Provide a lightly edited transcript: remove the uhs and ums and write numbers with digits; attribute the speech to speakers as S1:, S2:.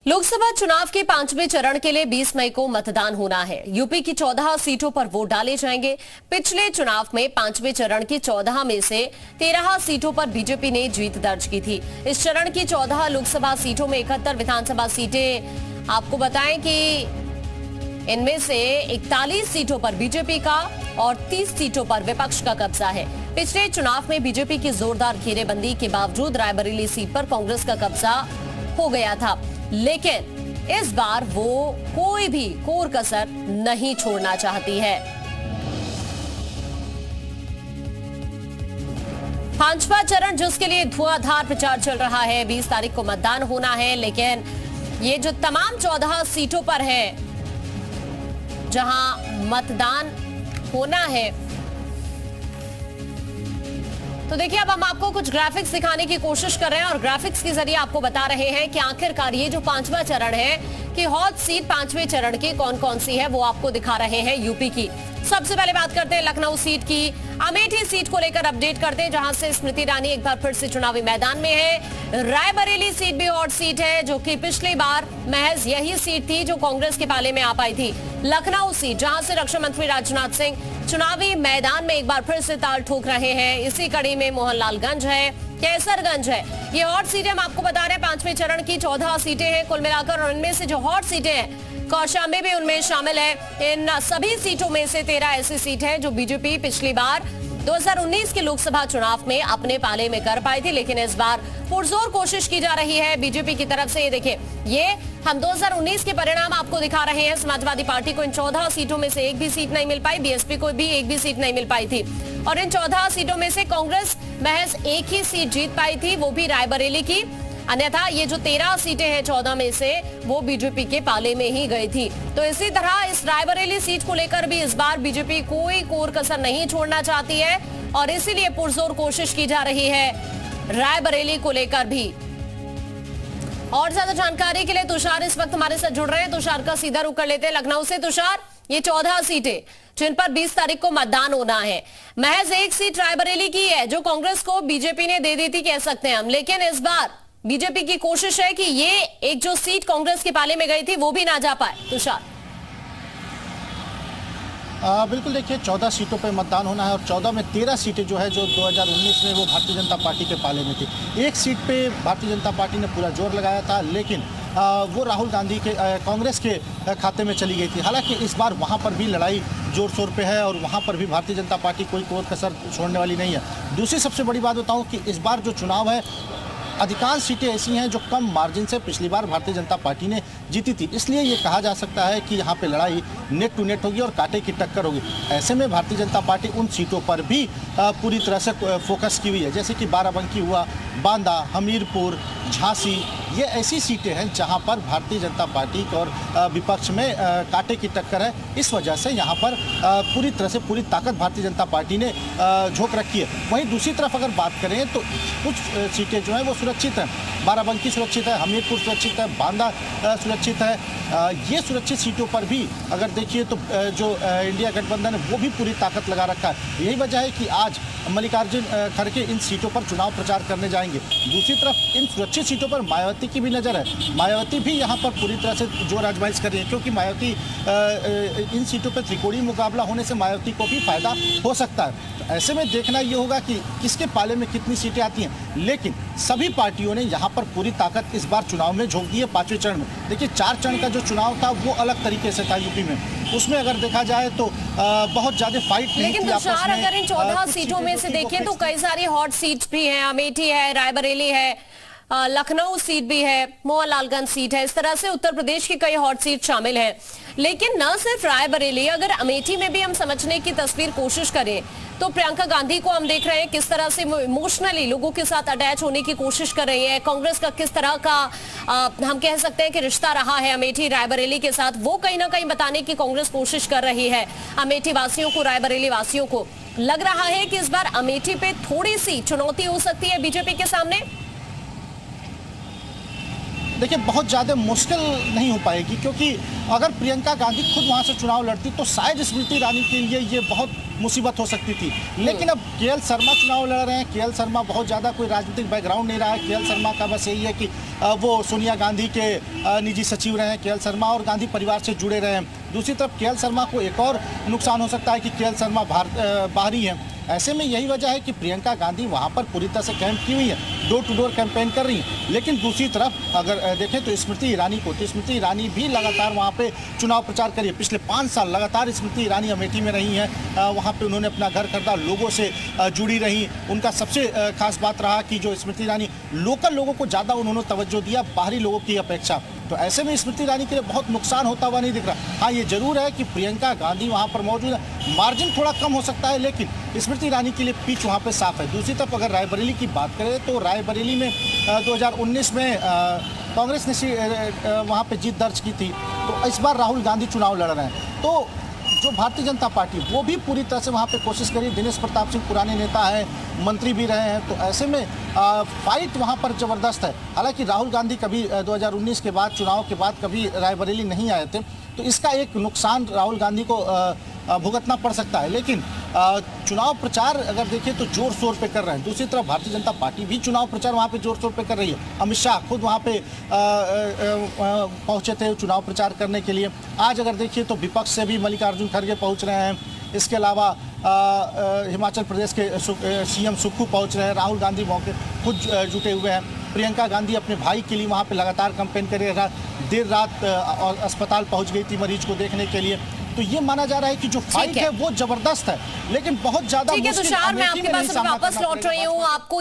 S1: लोकसभा चुनाव के 5वें चरण के लिए 20 मई को मतदान होना है। यूपी की 14 सीटों पर वोट डाले जाएंगे। पिछले चुनाव में 5वें चरण की 14 में से 13 सीटों पर बीजेपी ने जीत दर्ज की थी। इस चरण की 14 लोकसभा सीटों में 71 विधानसभा सीटें। आपको बताएं कि इनमें से 41 सीटों पर बीजेपी का और 30 सीटों पर विपक्ष का कब्जा है। पिछले चुनाव में बीजेपी की जोरदार घेरेबंदी के बावजूद रायबरेली सीट पर कांग्रेस का कब्जा हो गया था, लेकिन इस बार वो कोई भी कोर कसर नहीं छोड़ना चाहती है। 5वां चरण जिसके लिए धुआंधार प्रचार चल रहा है, 20 तारीख को मतदान होना है, लेकिन ये जो तमाम 14 सीटों पर है जहां मतदान होना है, तो देखिए अब हम आपको कुछ ग्राफिक्स दिखाने की कोशिश कर रहे हैं और ग्राफिक्स के जरिए आपको बता रहे हैं कि आखिरकार ये जो 5वां चरण है कि हॉट सीट 5वें चरण की कौन कौन सी है, वो आपको दिखा रहे हैं यूपी की। सबसे पहले बात करते हैं लखनऊ सीट की। अमेठी सीट को लेकर अपडेट करते हैं, जहां से स्मृति ईरानी एक बार फिर से चुनावी मैदान में है। रायबरेली सीट भी हॉट सीट है, जो कि पिछली बार महज यही सीट थी जो कांग्रेस के पाले में आ पाई थी। लखनऊ सीट जहां से रक्षा मंत्री राजनाथ सिंह चुनावी मैदान में एक बार फिर से ताल ठोक रहे हैं। इसी कड़ी में मोहनलालगंज है, कैसरगंज है, ये हॉट सीटें हम आपको बता रहे हैं। 5वें चरण की 14 सीटें हैं कुल मिलाकर, और इनमें से जो हॉट सीटें हैं कौशाम्बी भी उनमें शामिल है। इन सभी सीटों में से 13 ऐसी सीट है जो बीजेपी पिछली बार 2019 के लोकसभा चुनाव में अपने पाले में कर पाई थी, लेकिन इस बार पुरजोर कोशिश की जा रही है बीजेपी की तरफ से। ये देखिए, ये हम 2019 के परिणाम आपको दिखा रहे हैं। समाजवादी पार्टी को इन 14 सीटों में से एक भी सीट नहीं मिल पाई, बीएसपी को भी एक भी सीट नहीं मिल पाई थी, और इन 14 सीटों में से कांग्रेस महज एक ही सीट जीत पाई थी, वो भी रायबरेली की। अन्यथा ये जो 13 सीटें हैं 14 में से, वो बीजेपी के पाले में ही गई थी। तो इसी तरह इस रायबरेली सीट को लेकर भी इस बार बीजेपी कोई कोर कसर नहीं छोड़ना चाहती है, और इसीलिए पुरजोर कोशिश की जा रही है रायबरेली को लेकर भी। और ज्यादा जानकारी के लिए तुषार इस वक्त हमारे साथ जुड़ रहे हैं। तुषार का सीधा रुख कर लेते हैं लखनऊ से। तुषार, ये 14 सीटें जिन पर 20 तारीख को मतदान होना है, महज एक सीट रायबरेली की है जो कांग्रेस को बीजेपी ने दे दी थी, कह सकते हैं हम, लेकिन इस बार बीजेपी की कोशिश है कि ये एक जो सीट कांग्रेस के पाले में गई थी वो भी ना जा पाए। तुषार,
S2: बिल्कुल, देखिए 14 सीटों पर मतदान होना है और 14 में 13 सीटें जो है जो 2019 में वो भारतीय जनता पार्टी के पाले में थी। एक सीट पे भारतीय जनता पार्टी ने पूरा जोर लगाया था, लेकिन वो राहुल गांधी के कांग्रेस के खाते में चली गई थी। हालांकि इस बार वहाँ पर भी लड़ाई जोर शोर पे है और वहाँ पर भी भारतीय जनता पार्टी कोई कोर कसर छोड़ने वाली नहीं है। दूसरी सबसे बड़ी बात बताऊँ कि इस बार जो चुनाव है, अधिकांश सीटें ऐसी हैं जो कम मार्जिन से पिछली बार भारतीय जनता पार्टी ने जीती थी, इसलिए ये कहा जा सकता है कि यहाँ पे लड़ाई नेट टू नेट होगी और कांटे की टक्कर होगी। ऐसे में भारतीय जनता पार्टी उन सीटों पर भी पूरी तरह से फोकस की हुई है, जैसे कि बाराबंकी हुआ, बांदा, हमीरपुर, झांसी, ये ऐसी सीटें हैं जहां पर भारतीय जनता पार्टी और विपक्ष में कांटे की टक्कर है। इस वजह से यहां पर पूरी तरह से पूरी ताकत भारतीय जनता पार्टी ने झोंक रखी है। वहीं दूसरी तरफ अगर बात करें तो कुछ सीटें जो हैं वो सुरक्षित हैं। बाराबंकी सुरक्षित है, हमीरपुर सुरक्षित है, बांदा सुरक्षित है। ये सुरक्षित सीटों पर भी अगर देखिए तो जो इंडिया गठबंधन है वो भी पूरी ताकत लगा रखा है। यही वजह है कि आज मल्लिकार्जुन खड़गे इन सीटों पर चुनाव प्रचार करने जाएंगे। दूसरी तरफ इन सुरक्षित सीटों पर मायावती की भी नज़र है। मायावती भी यहाँ पर पूरी तरह से जोर आजमाइश कर रही है, क्योंकि मायावती इन सीटों पर त्रिकोणीय मुकाबला होने से मायावती को भी फायदा हो सकता है। तो ऐसे में देखना ये होगा कि किसके पाले में कितनी सीटें आती हैं, लेकिन सभी पार्टियों ने यहाँ पर पूरी ताकत इस बार चुनाव में झोंक दी है। 5वें चरण में देखिए, 4 चरण का जो चुनाव था वो अलग तरीके से था यूपी में, उसमें अगर देखा जाए तो बहुत ज्यादा फाइट नहीं थी।
S1: लेकिन तुषार, अगर इन 14 सीटों में से देखें तो कई सारी हॉट सीट्स भी हैं। अमेठी है, रायबरेली है, लखनऊ सीट भी है, मोहनलालगंज सीट है, इस तरह से उत्तर प्रदेश की कई हॉट सीट शामिल हैं। लेकिन न सिर्फ रायबरेली, अगर अमेठी में भी हम समझने की तस्वीर कोशिश करें तो प्रियंका गांधी को हम देख रहे हैं किस तरह से इमोशनली लोगों के साथ अटैच होने की कोशिश कर रही है। कांग्रेस का किस तरह का हम कह सकते हैं कि रिश्ता रहा है अमेठी रायबरेली के साथ, वो कहीं ना कहीं बताने की कांग्रेस कोशिश कर रही है अमेठी वासियों को, रायबरेली वासियों को। लग रहा है कि इस बार अमेठी पे थोड़ी सी चुनौती हो सकती है बीजेपी के सामने।
S2: देखिए बहुत ज़्यादा मुश्किल नहीं हो पाएगी, क्योंकि अगर प्रियंका गांधी खुद वहाँ से चुनाव लड़ती तो शायद स्मृति ईरानी के लिए ये बहुत मुसीबत हो सकती थी। लेकिन अब केएल शर्मा चुनाव लड़ रहे हैं। केएल शर्मा बहुत ज़्यादा कोई राजनीतिक बैकग्राउंड नहीं रहा है। केएल शर्मा का बस यही है कि वो सोनिया गांधी के निजी सचिव रहे हैं। केएल शर्मा और गांधी परिवार से जुड़े रहे हैं। दूसरी तरफ केएल शर्मा को एक और नुकसान हो सकता है कि केएल शर्मा बाहरी हैं। ऐसे में यही वजह है कि प्रियंका गांधी वहां पर पूरी तरह से कैंप की हुई है, डोर टू डोर कैंपेन कर रही है। लेकिन दूसरी तरफ अगर देखें तो स्मृति ईरानी को, तो स्मृति ईरानी भी लगातार वहां पे चुनाव प्रचार करी है। पिछले 5 साल लगातार स्मृति ईरानी अमेठी में रही हैं। वहां पे उन्होंने अपना घर खरीदा, लोगों से जुड़ी रही। उनका सबसे खास बात रहा कि जो स्मृति ईरानी लोकल लोगों को ज़्यादा उन्होंने तवज्जो दिया बाहरी लोगों की अपेक्षा। तो ऐसे में स्मृति ईरानी के लिए बहुत नुकसान होता हुआ नहीं दिख रहा। हाँ, ये जरूर है कि प्रियंका गांधी वहां पर मौजूद है, मार्जिन थोड़ा कम हो सकता है, लेकिन स्मृति ईरानी के लिए पिच वहां पे साफ है। दूसरी तरफ अगर रायबरेली की बात करें तो रायबरेली में 2019 में कांग्रेस ने वहां पे जीत दर्ज की थी। तो इस बार राहुल गांधी चुनाव लड़ रहे हैं। तो जो भारतीय जनता पार्टी वो भी पूरी तरह से वहाँ पे कोशिश करी। दिनेश प्रताप सिंह पुराने नेता हैं, मंत्री भी रहे हैं। तो ऐसे में फाइट वहाँ पर ज़बरदस्त है। हालांकि राहुल गांधी कभी 2019 के बाद, चुनाव के बाद कभी रायबरेली नहीं आए थे, तो इसका एक नुकसान राहुल गांधी को भुगतना पड़ सकता है। लेकिन चुनाव प्रचार अगर देखें तो जोर शोर पे कर रहे हैं। दूसरी तरफ भारतीय जनता पार्टी भी चुनाव प्रचार वहाँ पे जोर शोर पे कर रही है। अमित शाह खुद वहाँ पे पहुँचे थे चुनाव प्रचार करने के लिए। आज अगर देखिए तो विपक्ष से भी मल्लिकार्जुन खड़गे पहुँच रहे हैं। इसके अलावा हिमाचल प्रदेश के सीएम सुक्खू पहुँच रहे हैं। राहुल गांधी मौके खुद जुटे हुए हैं। प्रियंका गांधी अपने भाई के लिए वहाँ पे लगातार कैंपेन कर रही है। देर रात अस्पताल पहुँच गई थी मरीज को देखने के लिए। तो ये माना जा रहा है कि जो फाइट है वो जबरदस्त है, लेकिन बहुत ज्यादा
S1: ठीक है तुषार, मैं आपके पास वापस लौट रही हूँ। आपको